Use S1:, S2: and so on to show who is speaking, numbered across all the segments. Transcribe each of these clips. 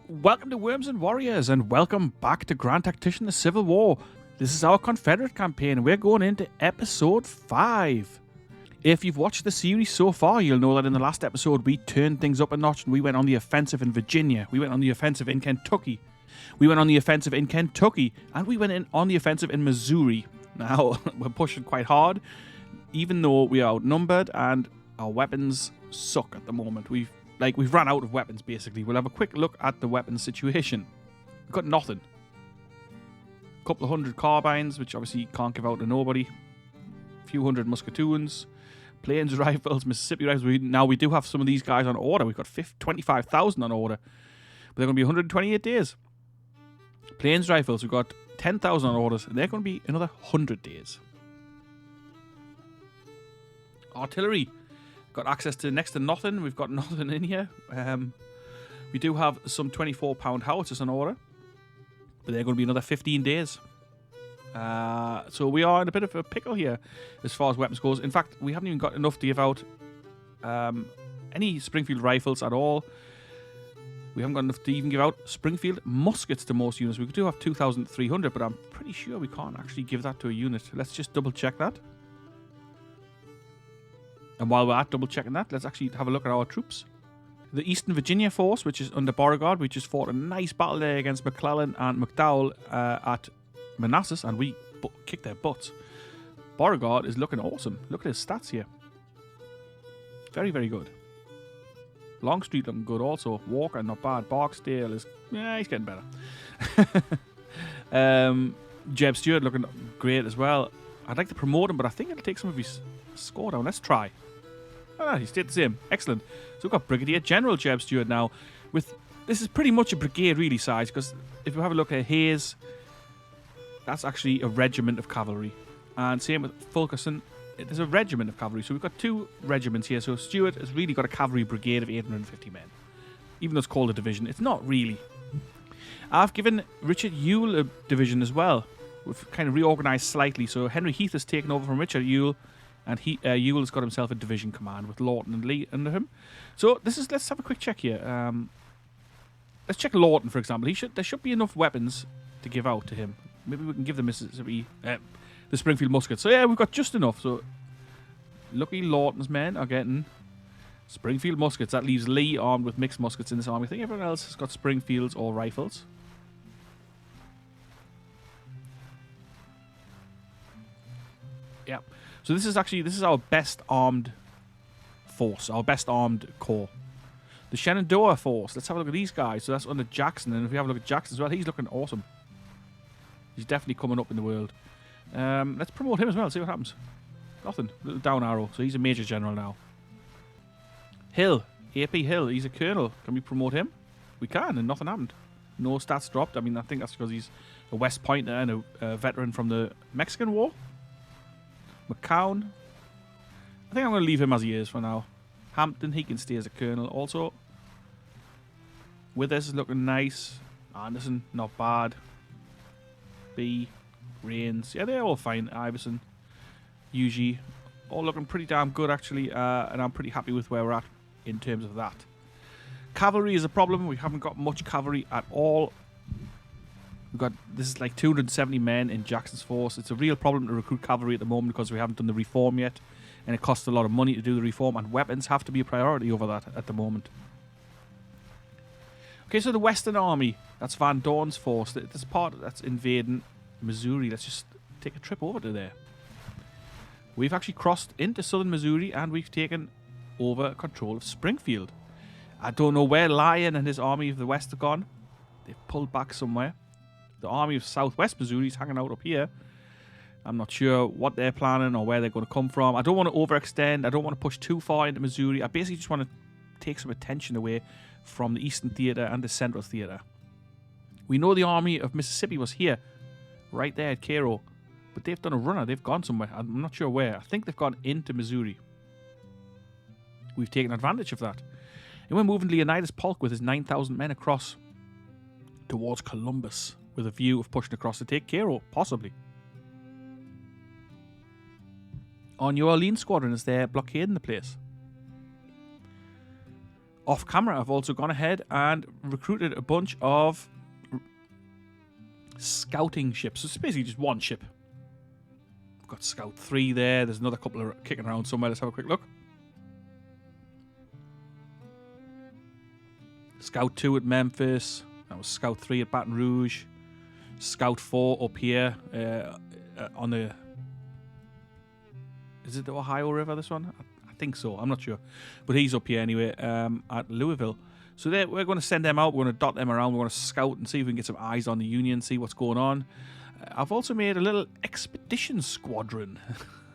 S1: Welcome to Worms and Warriors, and welcome back to Grand Tactician, the Civil War. This is our Confederate campaign, and we're going into episode 5. If you've watched the series so far, you'll know that in the last episode we turned things up a notch and we went on the offensive in Virginia, we went on the offensive in Kentucky, we went on the offensive in Kentucky, and we went on the offensive in Missouri. Now, we're pushing quite hard, even though we are outnumbered and our weapons suck at the moment. We've ran out of weapons, basically. We'll have a quick look at the weapons situation. We've got nothing. A couple of hundred carbines, which obviously can't give out to nobody. A few hundred musketoons. Plains rifles, Mississippi rifles. We do have some of these guys on order. We've got 25,000 on order. But they're going to be 128 days. Plains rifles, we've got 10,000 on orders. And they're going to be another 100 days. Artillery. Got access to next to nothing. We've got nothing in here. We do have some 24-pound howitzers on order, but they're going to be another 15 days. So we are in a bit of a pickle here as far as weapons goes. In fact, we haven't even got enough to give out any Springfield rifles at all. We haven't got enough to even give out Springfield muskets to most units. We do have 2,300, but I'm pretty sure we can't actually give that to a unit. Let's just double check that. And while we're at double checking that, let's actually have a look at our troops. The Eastern Virginia force, which is under Beauregard, we just fought a nice battle there against McClellan and McDowell at Manassas, and we kicked their butts. Beauregard is looking awesome. Look at his stats here. Very, very good. Longstreet looking good also. Walker, not bad. Barksdale is... yeah, he's getting better. Jeb Stewart looking great as well. I'd like to promote him, but I think it'll take some of his score down. Let's try. Ah, he stayed the same. Excellent. So we've got Brigadier General Jeb Stewart now. This is pretty much a brigade really size, because if you have a look at Hayes, that's actually a regiment of cavalry. And same with Fulkerson, there's a regiment of cavalry. So we've got 2 regiments here. So Stewart has really got a cavalry brigade of 850 men. Even though it's called a division, it's not really. I've given Richard Ewell a division as well. We've kind of reorganised slightly. So Henry Heath has taken over from Richard Ewell, and Ewell's got himself a division command with Lawton and Lee under him. So let's have a quick check here. Let's check Lawton, for example. There should be enough weapons to give out to him. Maybe we can give the Mississippi, the Springfield muskets. So yeah, we've got just enough. So lucky Lawton's men are getting Springfield muskets. That leaves Lee armed with mixed muskets in this army. I think everyone else has got Springfields or rifles. Yeah. So this is our best armed force, our best armed corps. The Shenandoah force. Let's have a look at these guys. So that's under Jackson, and if we have a look at Jackson as well, he's looking awesome. He's definitely coming up in the world. Let's promote him as well. See what happens. Nothing. Little down arrow. So he's a major general now. Hill, AP Hill. He's a colonel. Can we promote him? We can, and nothing happened. No stats dropped. I mean, I think that's because he's a West Pointer and a veteran from the Mexican War. McCown. I think I'm going to leave him as he is for now. Hampton, he can stay as a colonel. Also, Withers is looking nice. Anderson, not bad. B, Rains. Yeah, they're all fine. Iverson, Yuji, all looking pretty damn good, actually. And I'm pretty happy with where we're at in terms of that. Cavalry is a problem. We haven't got much cavalry at all. This is like 270 men in Jackson's force. It's a real problem to recruit cavalry at the moment because we haven't done the reform yet, and it costs a lot of money to do the reform, and weapons have to be a priority over that at the moment. Okay, so the Western Army, that's Van Dorn's force. This part that's invading Missouri. Let's just take a trip over to there. We've actually crossed into southern Missouri, and we've taken over control of Springfield. I don't know where Lyon and his army of the West have gone. They've pulled back somewhere. The army of southwest Missouri is hanging out up here. I'm not sure what they're planning or where they're going to come from. I don't want to overextend. I don't want to push too far into Missouri. I basically just want to take some attention away from the Eastern Theater and the Central Theater. We know the army of Mississippi was here, right there at Cairo. But they've done a runner. They've gone somewhere. I'm not sure where. I think they've gone into Missouri. We've taken advantage of that. And we're moving Leonidas Polk with his 9,000 men across towards Columbus, with a view of pushing across to take Cairo, possibly. Our New Orleans squadron is there blockading the place. off camera, I've also gone ahead and recruited a bunch of scouting ships. So it's basically just one ship. We've got Scout 3 there. There's another couple of kicking around somewhere. Let's have a quick look. Scout 2 at Memphis. That was Scout 3 at Baton Rouge. Scout 4 up here on the... Is it the Ohio River, this one? I think so. I'm not sure. But he's up here anyway at Louisville. So we're going to send them out. We're going to dot them around. We're going to scout and see if we can get some eyes on the Union, see what's going on. I've also made a little expedition squadron.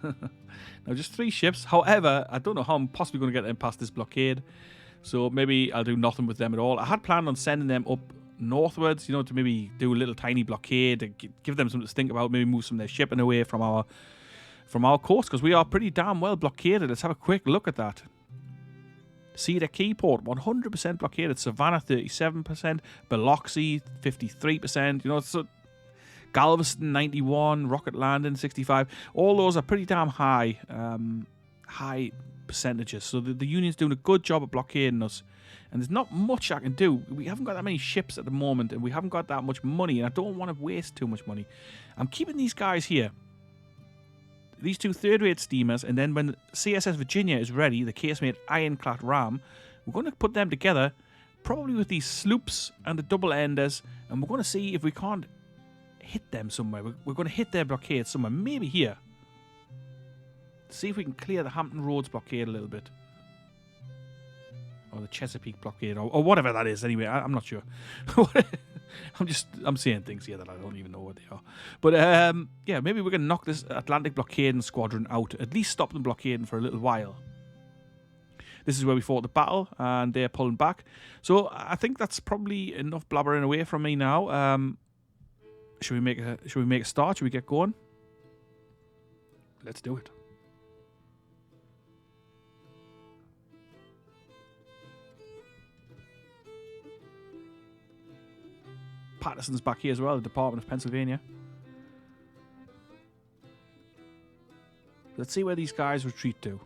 S1: Now, just 3 ships. However, I don't know how I'm possibly going to get them past this blockade. So maybe I'll do nothing with them at all. I had planned on sending them up northwards, to maybe do a little tiny blockade, to give them something to think about, maybe move some of their shipping away from our coast, because we are pretty damn well blockaded. Let's have a quick look at that. Cedar Keyport, 100% blockaded. Savannah, 37%. Biloxi, 53%. So Galveston, 91%. Rocket Landing, 65%. All those are pretty damn high percentages. So the Union's doing a good job of blockading us. And there's not much I can do. We haven't got that many ships at the moment, and we haven't got that much money, and I don't want to waste too much money. I'm keeping these guys here. These 2 third-rate steamers, and then when CSS Virginia is ready, the casemate ironclad ram, we're going to put them together, probably with these sloops and the double-enders, and we're going to see if we can't hit them somewhere. We're going to hit their blockade somewhere, maybe here. See if we can clear the Hampton Roads blockade a little bit. Or the Chesapeake blockade, or whatever that is. Anyway, I'm not sure. I'm saying things here that I don't even know what they are. But yeah, maybe we're going to knock this Atlantic blockading squadron out. At least stop them blockading for a little while. This is where we fought the battle, and they're pulling back. So I think that's probably enough blabbering away from me now. Should we make a start? Should we get going? Let's do it. Patterson's back here as well, the Department of Pennsylvania. Let's see where these guys retreat to.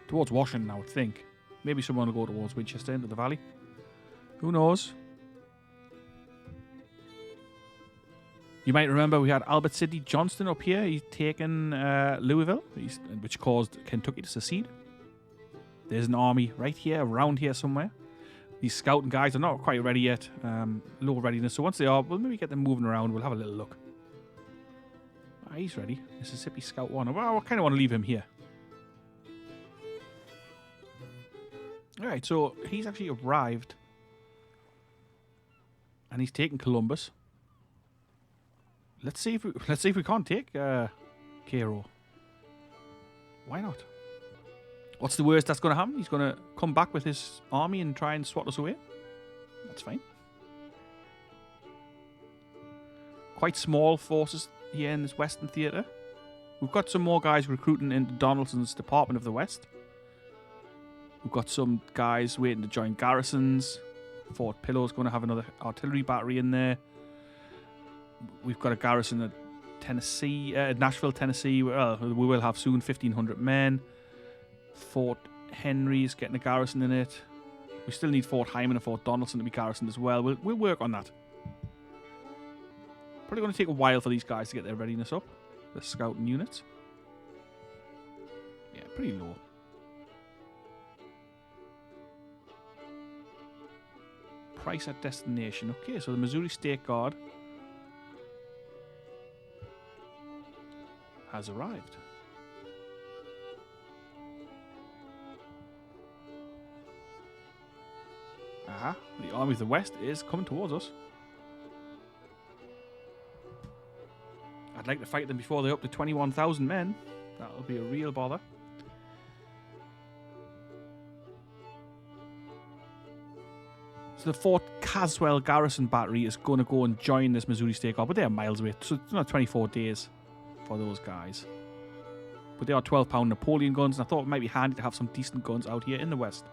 S1: Towards Washington, I would think. Maybe someone will go towards Winchester into the valley. Who knows? You might remember we had Albert Sidney Johnston up here. He's taken Louisville, which caused Kentucky to secede. There's an army right here, around here somewhere. These scouting guys are not quite ready yet. Low readiness. So once they are, we'll maybe get them moving around. We'll have a little look. Ah, he's ready. Mississippi Scout 1. Well, I kind of want to leave him here. Alright, so he's actually arrived. And he's taken Columbus. Let's see if we can't take Cairo. Why not? What's the worst that's going to happen? He's going to come back with his army and try and swat us away. That's fine. Quite small forces here in this Western Theatre. We've got some more guys recruiting into Donaldson's Department of the West. We've got some guys waiting to join garrisons. Fort Pillow's going to have another artillery battery in there. We've got a garrison at Tennessee, Nashville, Tennessee. Well, we will have soon 1,500 men. Fort Henry's getting a garrison in it. We still need Fort Hyman and Fort Donaldson to be garrisoned as well. We'll work on that. Probably going to take a while for these guys to get their readiness up. The scouting units. Yeah, pretty low. Price at destination. Okay, so the Missouri State Guard has arrived. Aha, the Army of the West is coming towards us. I'd like to fight them before they're up to 21,000 men. That'll be a real bother. So the Fort Caswell Garrison Battery is going to go and join this Missouri State Guard, but they're miles away, so it's not 24 days for those guys. But they are 12-pound Napoleon guns, and I thought it might be handy to have some decent guns out here in the West,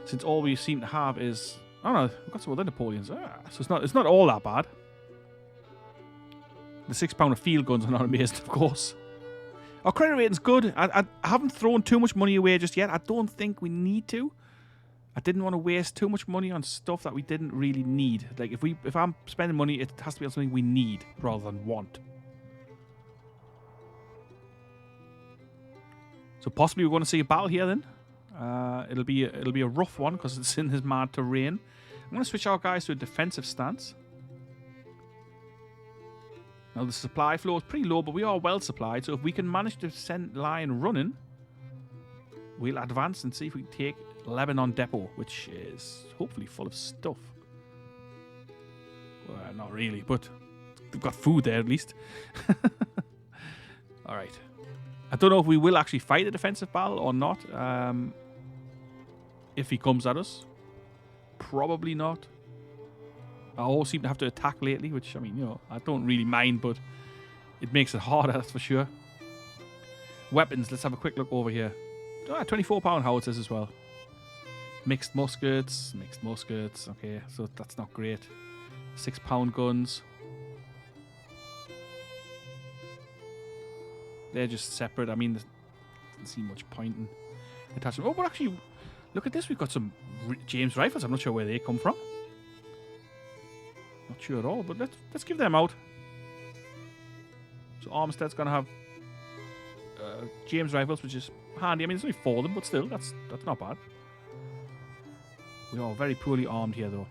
S1: since all we seem to have is, I don't know, we've got some other Napoleons. So it's not all that bad. The 6-pounder field guns are not amazing, of course. Our credit rating's good. I haven't thrown too much money away just yet. I don't think we need to. I didn't want to waste too much money on stuff that we didn't really need. Like, if I'm spending money, it has to be on something we need rather than want. So possibly we're going to see a battle here then. It'll be a rough one because it's in this mad terrain. I'm going to switch our guys to a defensive stance. Now the supply flow is pretty low, but we are well supplied. So if we can manage to send Lion running, we'll advance and see if we can take Lebanon Depot, which is hopefully full of stuff. Well, not really, but they've got food there at least. Alright. I don't know if we will actually fight a defensive battle or not. If he comes at us. Probably not. I always seem to have to attack lately, which, I mean, you know, I don't really mind, but it makes it harder, that's for sure. Weapons, let's have a quick look over here. 24-pound howitzers as well. Mixed muskets. Okay, so that's not great. 6-pound guns. They're just separate. I mean, there doesn't seem much point in attaching. Oh, but actually, look at this. We've got some James rifles. I'm not sure where they come from. Not sure at all, but let's give them out. So Armstead's going to have James rifles, which is handy. I mean, there's only 4 of them, but still, that's not bad. We are very poorly armed here, though.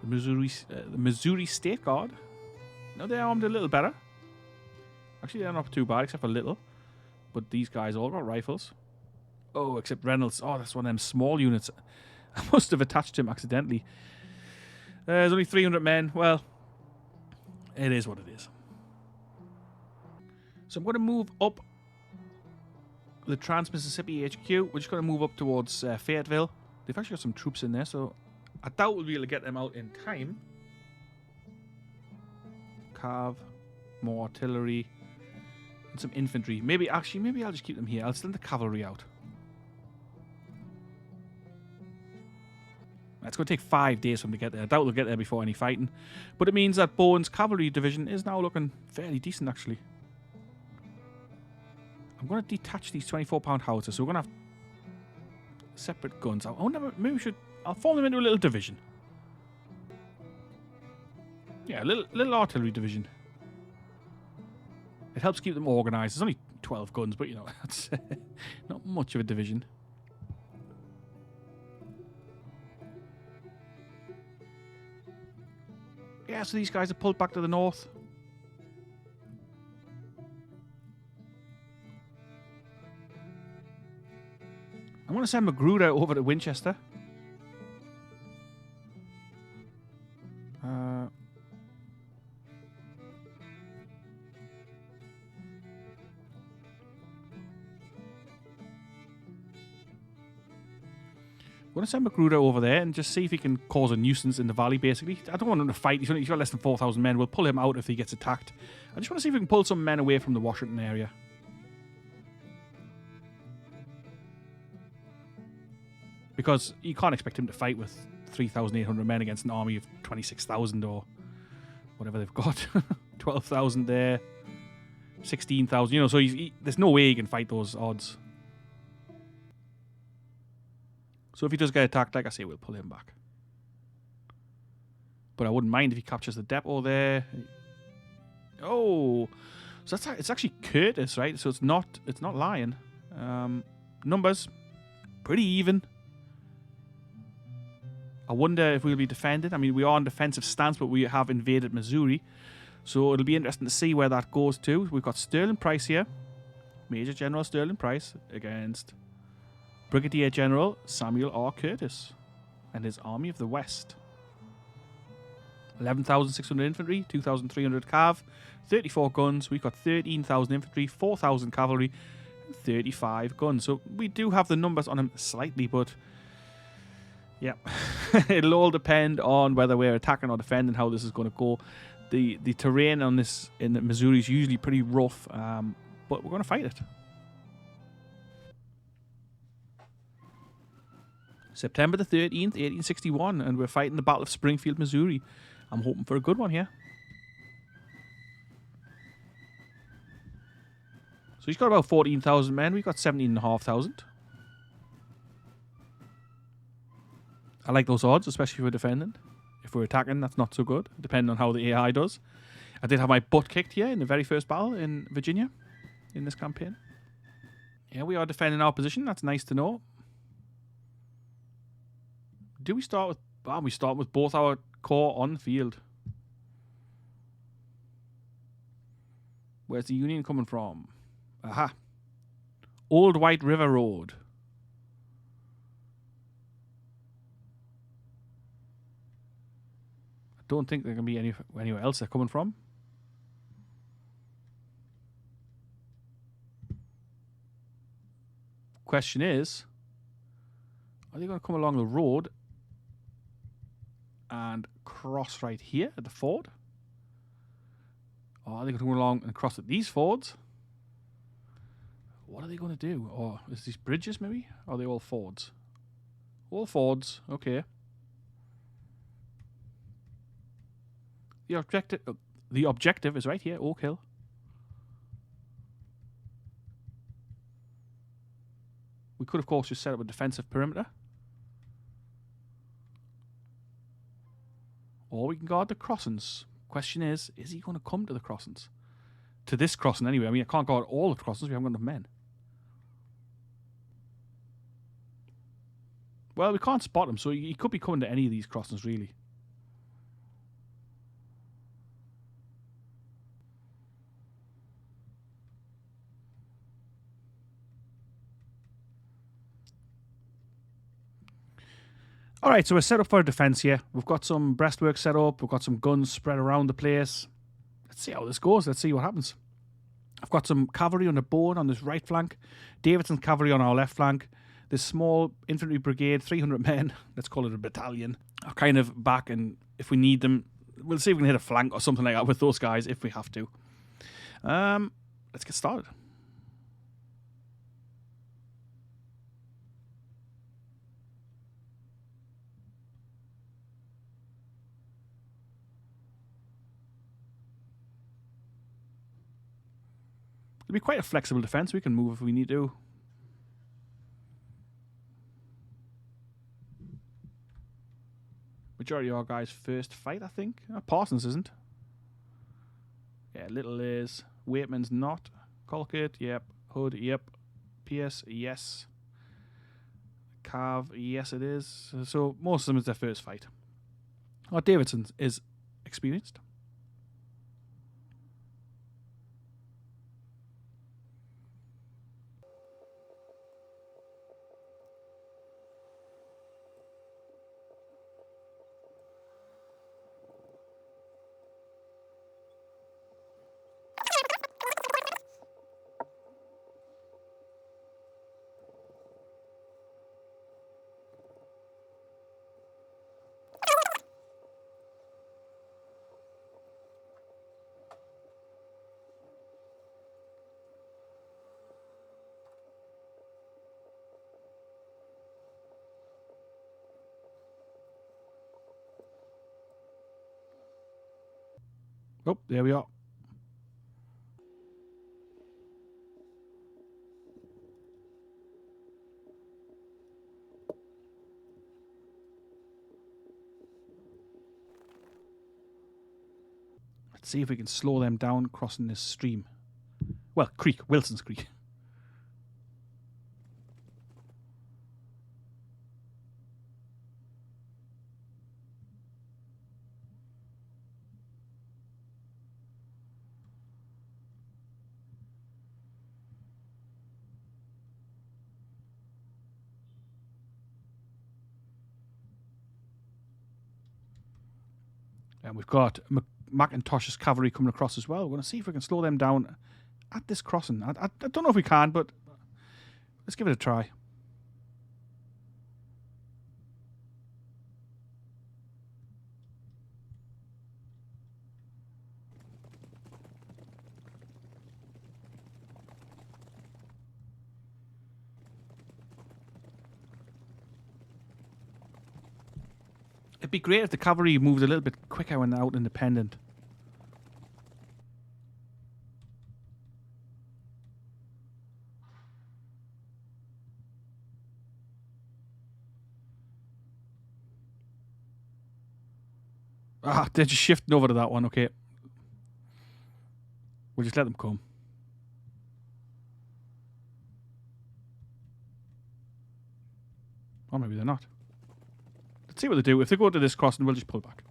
S1: The Missouri State Guard. No, they're armed a little better. Actually, they're not too bad, except for little. But these guys all got rifles. Oh, except Reynolds. Oh, that's one of them small units. I must have attached him accidentally. There's only 300 men. Well, it is what it is. So I'm going to move up the Trans-Mississippi HQ. We're just going to move up towards Fayetteville. They've actually got some troops in there, so I doubt we'll be able to get them out in time. Cav, more artillery, and some infantry. Maybe I'll just keep them here. I'll send the cavalry out. It's going to take 5 days for them to get there. I doubt they'll get there before any fighting. But it means that Bowen's cavalry division is now looking fairly decent, actually. I'm going to detach these 24-pound howitzers, so we're going to have separate guns. I wonder, maybe I'll form them into a little division. Yeah, a little artillery division. It helps keep them organised. There's only 12 guns, but, you know, that's not much of a division. Yeah, so these guys are pulled back to the north. I'm going to send Magruder over to Winchester. I'm going to send Magruder over there and just see if he can cause a nuisance in the valley, basically. I don't want him to fight. He's got less than 4,000 men. We'll pull him out if he gets attacked. I just want to see if we can pull some men away from the Washington area. Because you can't expect him to fight with 3,800 men against an army of 26,000 or whatever they've got. 12,000 there. 16,000. You know, so there's no way he can fight those odds. So if he does get attacked, like I say, we'll pull him back. But I wouldn't mind if he captures the depot there. Oh, so it's actually Curtis, right? So it's not Lion. Numbers pretty even. I wonder if we'll be defended. I mean, we are on defensive stance, but we have invaded Missouri, so it'll be interesting to see where that goes to. We've got Sterling Price here, Major General Sterling Price against Brigadier General Samuel R. Curtis and his Army of the West. 11,600 infantry, 2,300 cav, 34 guns. We've got 13,000 infantry, 4,000 cavalry, and 35 guns. So we do have the numbers on him slightly, but yeah, it'll all depend on whether we're attacking or defending, how this is going to go. The terrain on this in Missouri is usually pretty rough, but we're going to fight it. September the 13th, 1861, and we're fighting the Battle of Springfield, Missouri. I'm hoping for a good one here. he's got about 14,000 men. We've got 17,500. I like those odds, especially if we're defending. If we're attacking, that's not so good, depending on how the AI does. I did have my butt kicked here in the very first battle in Virginia in this campaign. Yeah, we are defending our position. That's nice to know. Do we start with... Ah, we start with both our corps on the field. Where's the Union coming from? Aha. Old White River Road. I don't think there can be anywhere else they're coming from. Question is, are they going to come along the road and cross right here at the ford? Or are they going to come along and cross at these fords? What are they going to do? Or is these bridges maybe? Or are they all fords? All fords, okay. The objective is right here, Oak Hill. We could, of course, just set up a defensive perimeter. Or we can guard the crossings. Question is he going to come to the crossings? To this crossing anyway. I mean, I can't guard all the crossings. We haven't got enough men. Well, we can't spot him, so he could be coming to any of these crossings, really. All right, so we're set up for a defense here. We've got some breastworks set up. We've got some guns spread around the place. Let's see how this goes. Let's see what happens. I've got some cavalry on the board on this right flank. Davidson's cavalry on our left flank. This small infantry brigade, 300 men, let's call it a battalion, are kind of back, and if we need them, we'll see if we can hit a flank or something like that with those guys if we have to. Let's get started. It'll be quite a flexible defense. We can move if we need to. Majority of our guys first fight, I think. Parsons isn't. Yeah, Little is. Waitman's not. Colquitt, yep. Hood, yep. Pierce, yes. Carve, yes it is. So most of them is their first fight. Davidson is experienced. Oh, there we are. Let's see if we can slow them down crossing this stream. Well, creek, Wilson's Creek. And we've got McIntosh's cavalry coming across as well. We're going to see if we can slow them down at this crossing. I don't know if we can, but let's give it a try. It'd be great if the cavalry moved a little bit quicker when they're out independent. Ah, they're just shifting over to that one. Okay. We'll just let them come. Or maybe they're not. Let's see what they do. If they go to this crossing, we'll just pull back.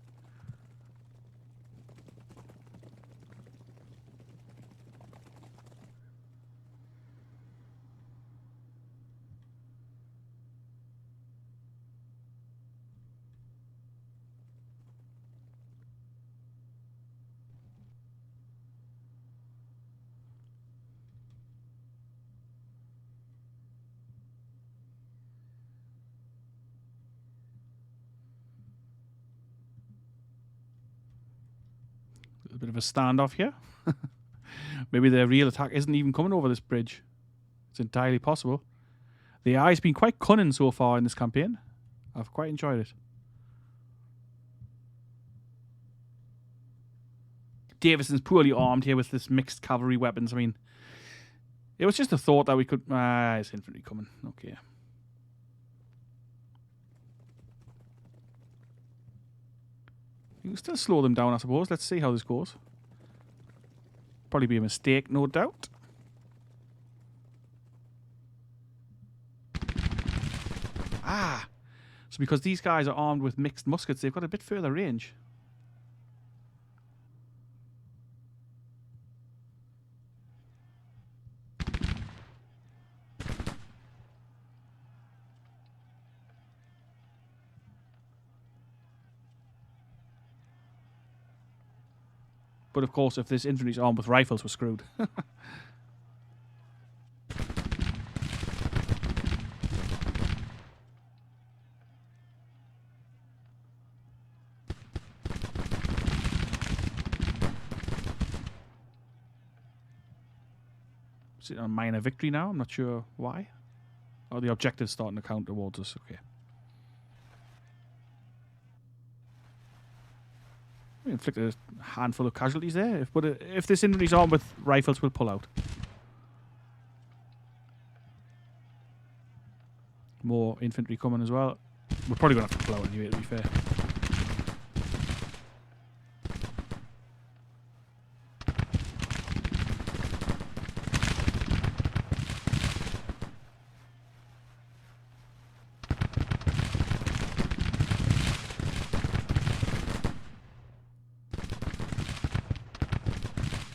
S1: A bit of a standoff here. Maybe their real attack isn't even coming over this bridge. It's entirely possible. The AI's been quite cunning so far in this campaign. I've quite enjoyed it. Davison's poorly armed here with this mixed cavalry weapons. I mean, it was just a thought that we could... it's infantry coming. Okay. You can still slow them down, I suppose. Let's see how this goes. Probably be a mistake, no doubt. Ah! So because these guys are armed with mixed muskets, they've got a bit further range. But of course, if this infantry's armed with rifles, we're screwed. Sitting on a minor victory now. I'm not sure why. Oh, the objective's starting to count towards us. Okay. We inflicted a handful of casualties there. But if this infantry's armed with rifles, we'll pull out. More infantry coming as well. We're probably going to have to pull out anyway, to be fair.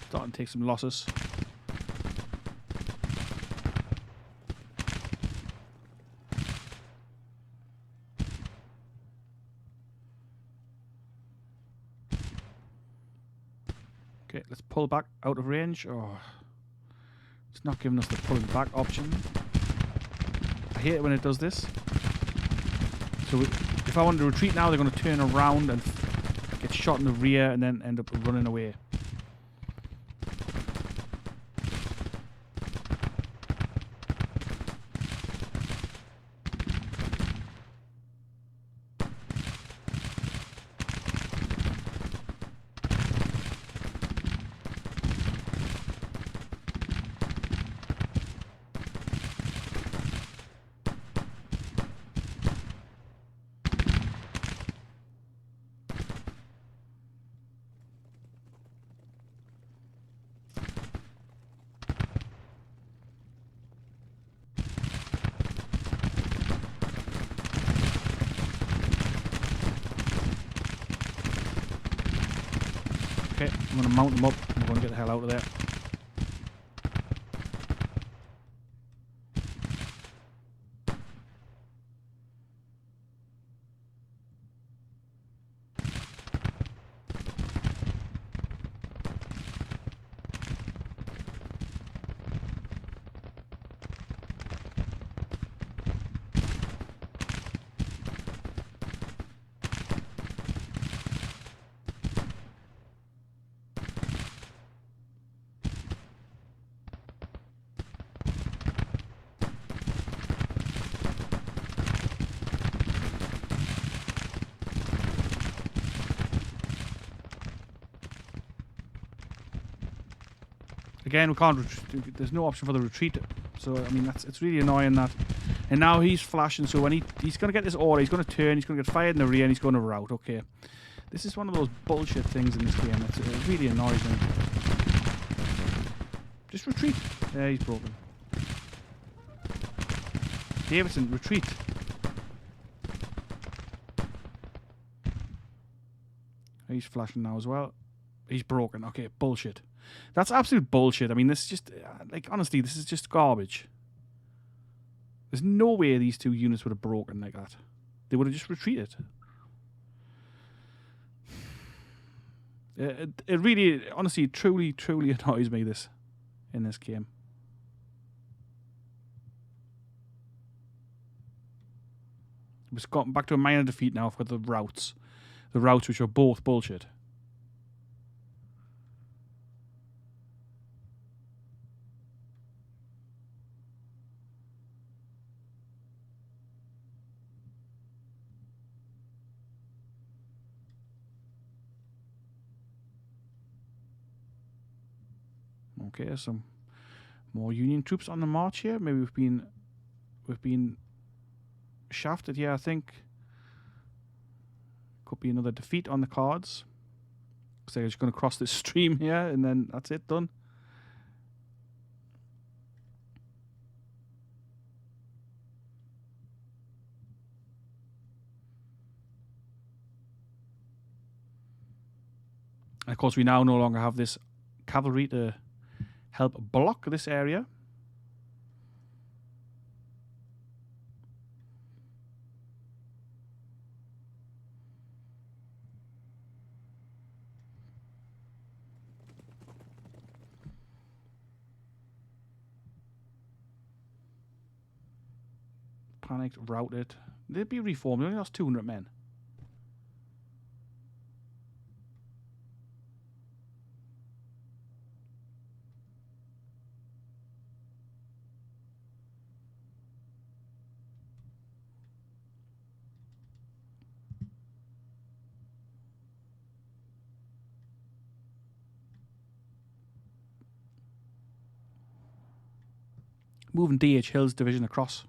S1: Starting to take some losses. Okay, let's pull back out of range. Oh, it's not giving us the pulling back option. I hate it when it does this. So if I want to retreat now, they're going to turn around and get shot in the rear and then end up running away. Okay, I'm going to mount them up. I'm going to get the hell out of there. Again, we can't. There's no option for the retreat. So I mean, it's really annoying that. And now he's flashing. So when he's going to get this order, he's going to turn. He's going to get fired in the rear, and he's going to rout. Okay, This is one of those bullshit things in this game. It really annoys me. Just retreat. Yeah, he's broken. Davidson, retreat. He's flashing now as well. He's broken. Okay, bullshit. That's absolute bullshit. I mean, this is just... like, honestly, this is just garbage. There's no way these two units would have broken like that. They would have just retreated. It really, honestly, truly annoys me, this, in this game. We've gotten back to a minor defeat now for the routes. The routes which are both bullshit. Okay, some more Union troops on the march here. Maybe we've been shafted here, I think. Could be another defeat on the cards. Because they're just going to cross this stream here, and then that's it, done. And of course, we now no longer have this cavalry to help block this area. Panicked, routed. They'd be reformed. They only lost 200 men. Moving D.H. Hill's division across.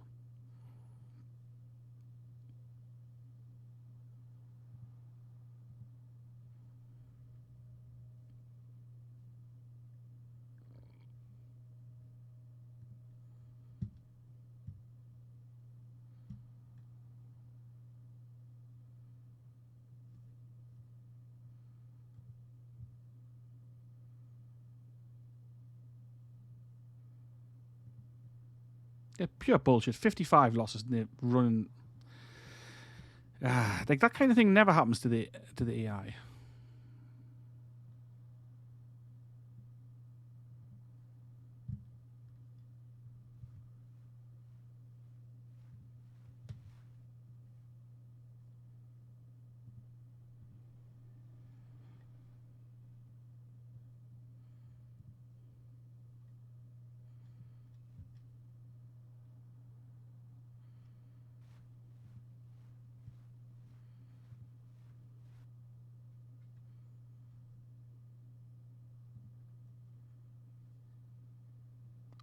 S1: Yeah, pure bullshit. 55 losses and they're running. Like that kind of thing never happens to the AI.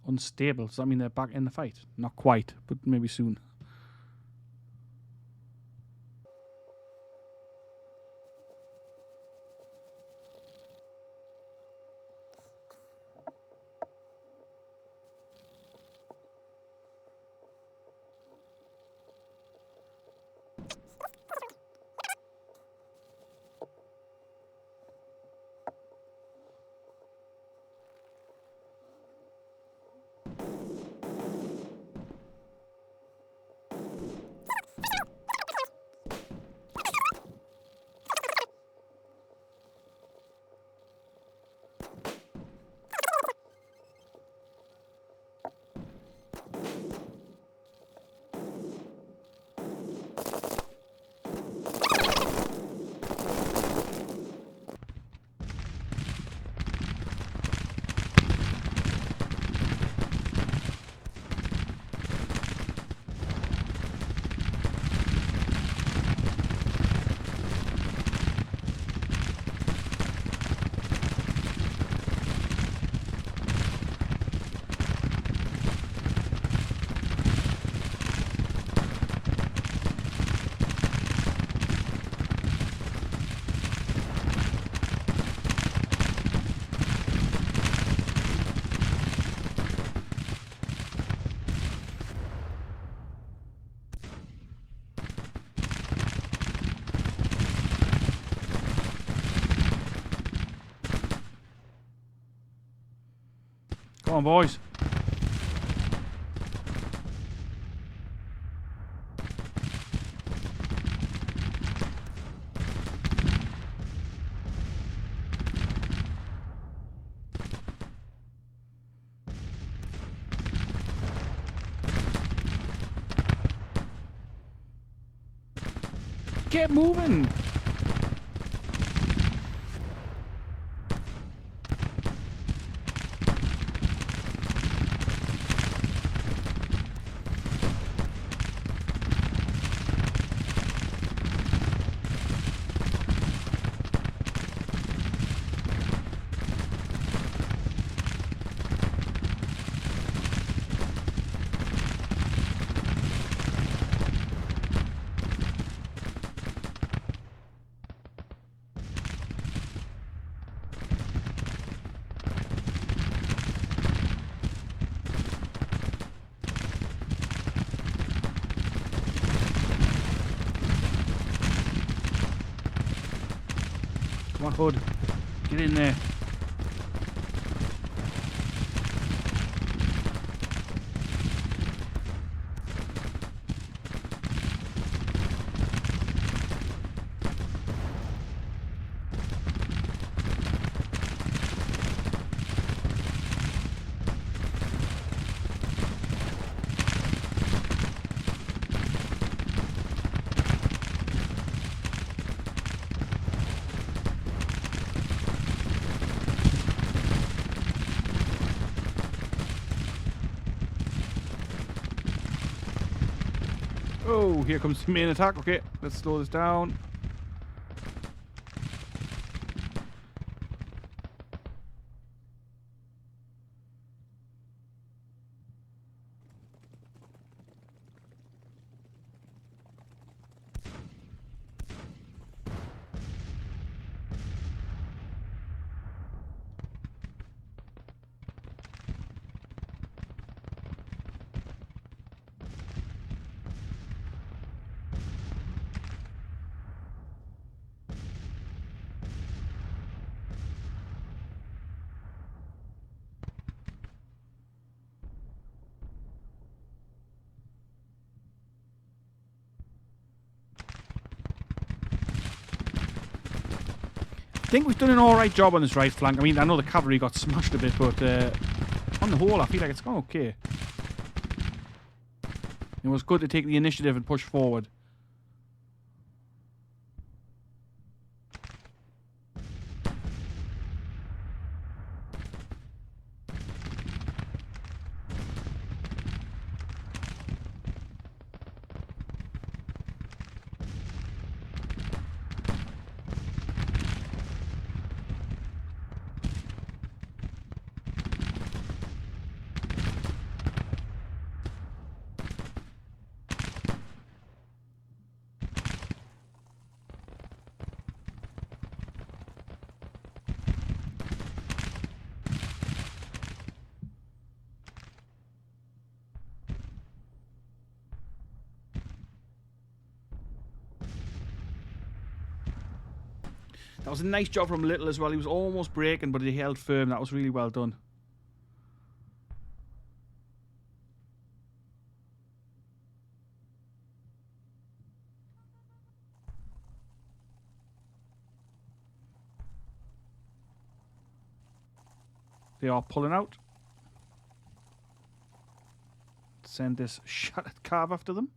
S1: Unstable. Does that mean they're back in the fight? Not quite, but maybe soon. Come on, boys. Get moving! Come on, Hood. Get in there. Oh, here comes the main attack. Okay, let's slow this down. I think we've done an alright job on this right flank. I mean, I know the cavalry got smashed a bit, but on the whole, I feel like it's gone okay. It was good to take the initiative and push forward. That was a nice job from Little as well. He was almost breaking, but he held firm. That was really well done. They are pulling out. Send this shattered carve after them.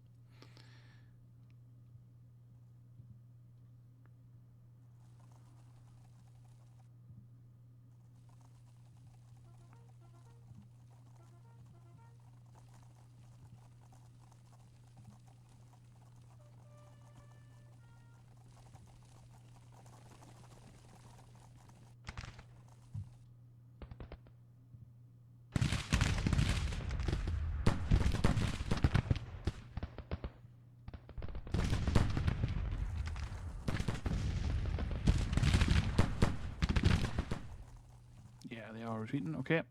S1: Retreating, okay.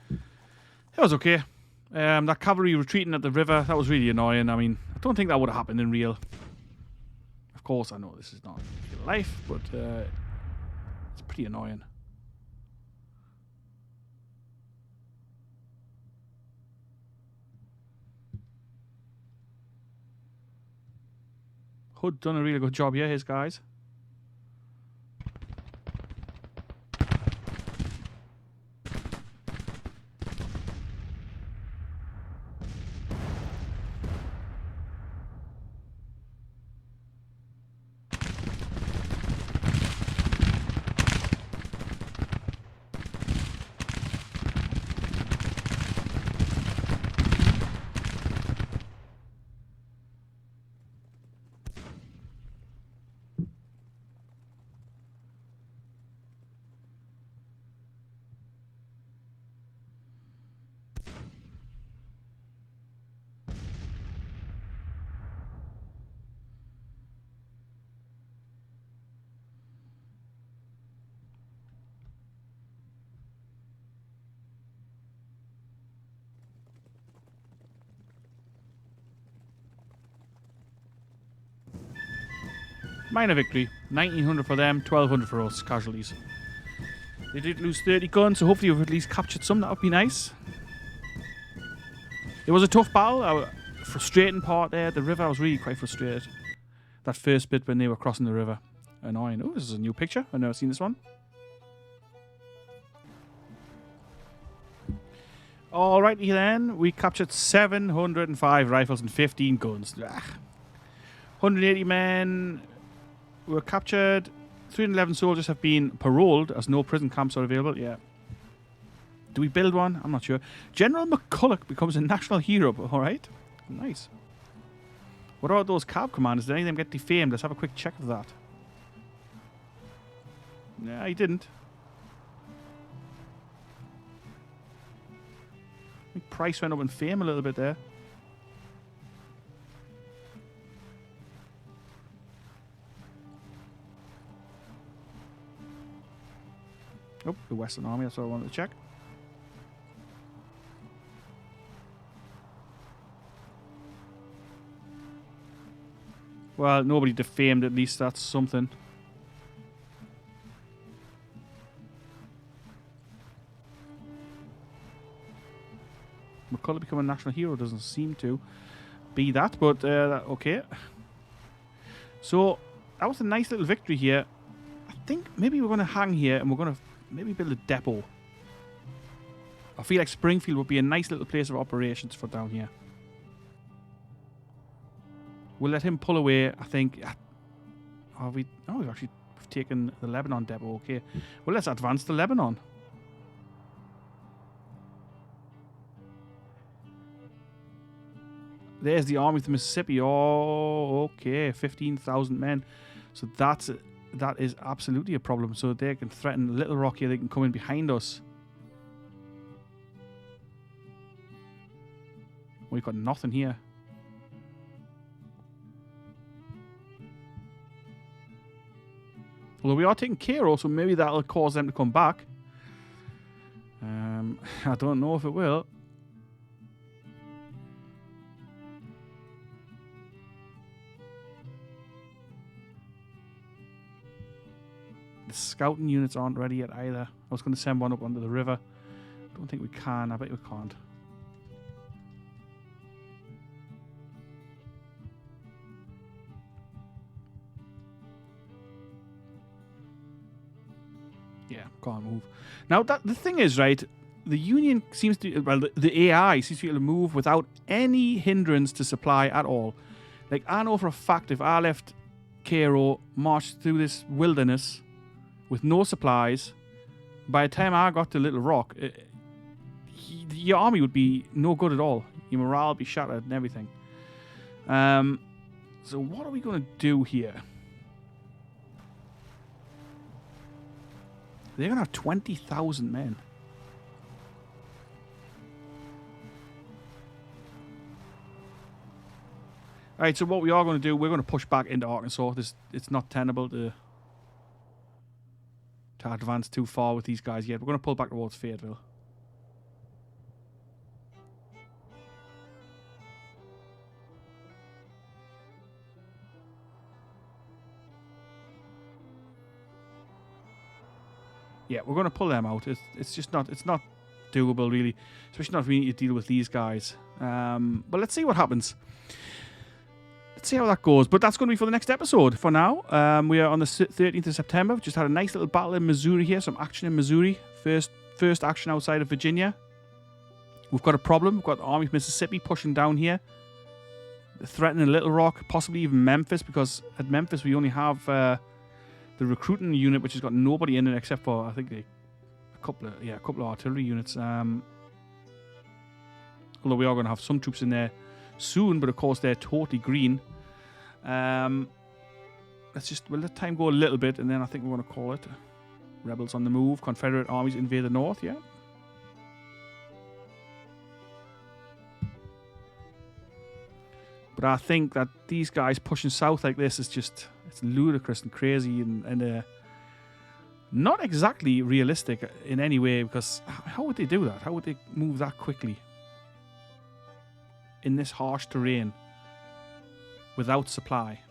S1: That was okay. That cavalry retreating at the river, that was really annoying. I mean, I don't think that would have happened in real. Of course, I know this is not real life, but it's pretty annoying. Hood done a really good job here, his guys. Minor victory. 1,900 for them, 1,200 for us, casualties. They did lose 30 guns, so hopefully we've at least captured some. That would be nice. It was a tough battle. Frustrating part there. The river, I was really quite frustrated. That first bit when they were crossing the river. Annoying. Oh, this is a new picture. I've never seen this one. Alrighty then. We captured 705 rifles and 15 guns. 180 men were captured. 311 soldiers have been paroled as no prison camps are available. Yeah. Do we build one? I'm not sure. General McCulloch becomes a national hero. Alright. Nice. What about those cab commanders? Did any of them get defamed? Let's have a quick check of that. Yeah, he didn't. I think price went up in fame a little bit there. Oh, the Western Army, that's what I wanted to check. Well, nobody defamed, at least that's something. McCulloch become a national hero doesn't seem to be that, but okay. So, that was a nice little victory here. I think maybe we're going to hang here and we're going to maybe build a depot. I feel like Springfield would be a nice little place of operations for down here. We'll let him pull away, I think. Are we? Oh, we've actually taken the Lebanon depot. Okay. Well, let's advance to Lebanon. There's the army of the Mississippi. Oh, okay. 15,000 men. So that is absolutely a problem. So they can threaten Little Rock here. They can come in behind us. We've got nothing here. Although we are taking Cairo, so maybe that'll cause them to come back. I don't know if it will. The scouting units aren't ready yet either. I was going to send one up under the river. Don't think we can. I bet we can't. Yeah, can't move. Now, the thing is, right, the Union seems to... Well, the AI seems to be able to move without any hindrance to supply at all. Like, I know for a fact if I left Cairo, marched through this wilderness with no supplies, by the time I got to Little Rock, your army would be no good at all. Your morale would be shattered and everything. So what are we going to do here? They're going to have 20,000 men. Alright, so what we are going to do, we're going to push back into Arkansas. It's not tenable to advance too far with these guys yet. We're going to pull back towards Fayetteville. Yeah, we're going to pull them out. It's just not... It's not doable, really. Especially not if we need to deal with these guys. But let's see what happens. Let's see how that goes. But that's going to be for the next episode. For now, we are on the 13th of September. We've just had a nice little battle in Missouri here. Some action in Missouri. First action outside of Virginia. We've got a problem. We've got the Army of Mississippi pushing down here. They're threatening Little Rock, possibly even Memphis, because at Memphis we only have the recruiting unit, which has got nobody in it except for, I think, a couple of artillery units. Although we are going to have some troops in there soon, but of course they're totally green. We'll let time go a little bit, and then I think we're going to call it Rebels on the Move. Confederate armies invade the north, yeah. But I think that these guys pushing south like this is just, it's ludicrous and crazy and not exactly realistic in any way, because how would they do that? How would they move that quickly in this harsh terrain without supply?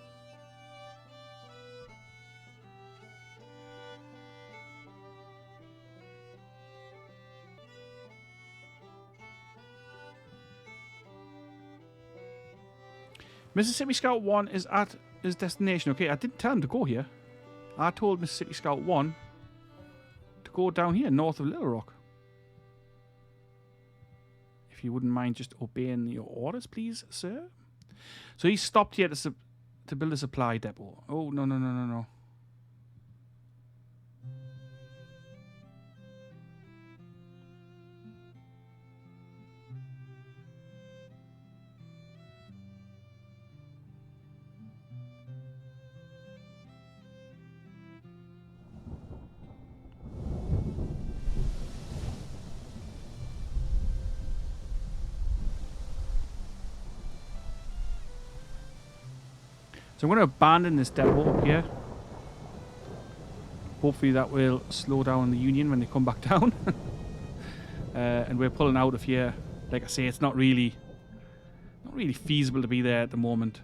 S1: Mississippi Scout 1 is at his destination. Okay, I didn't tell him to go here. I told Mississippi Scout 1 to go down here, north of Little Rock. If you wouldn't mind just obeying your orders, please, sir. So he stopped here to build a supply depot. Oh, no. So I'm going to abandon this depot up here. Hopefully that will slow down the Union when they come back down. And we're pulling out of here. Like I say, it's not really feasible to be there at the moment.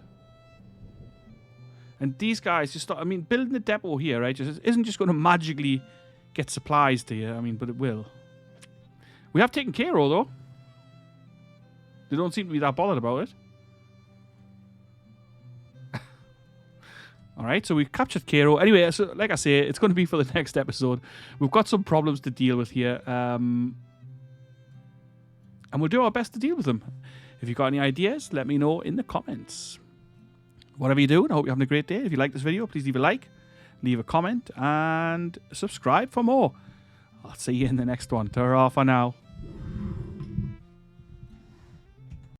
S1: And these guys just start, I mean, building the depot here, right, just isn't just going to magically get supplies to you. I mean, but it will. We have taken Cairo, though. They don't seem to be that bothered about it. Alright, so we've captured Cairo. Anyway, so like I say, it's going to be for the next episode. We've got some problems to deal with here. And we'll do our best to deal with them. If you've got any ideas, let me know in the comments. Whatever you're doing, I hope you're having a great day. If you like this video, please leave a like, leave a comment, and subscribe for more. I'll see you in the next one. Ta-ra for now.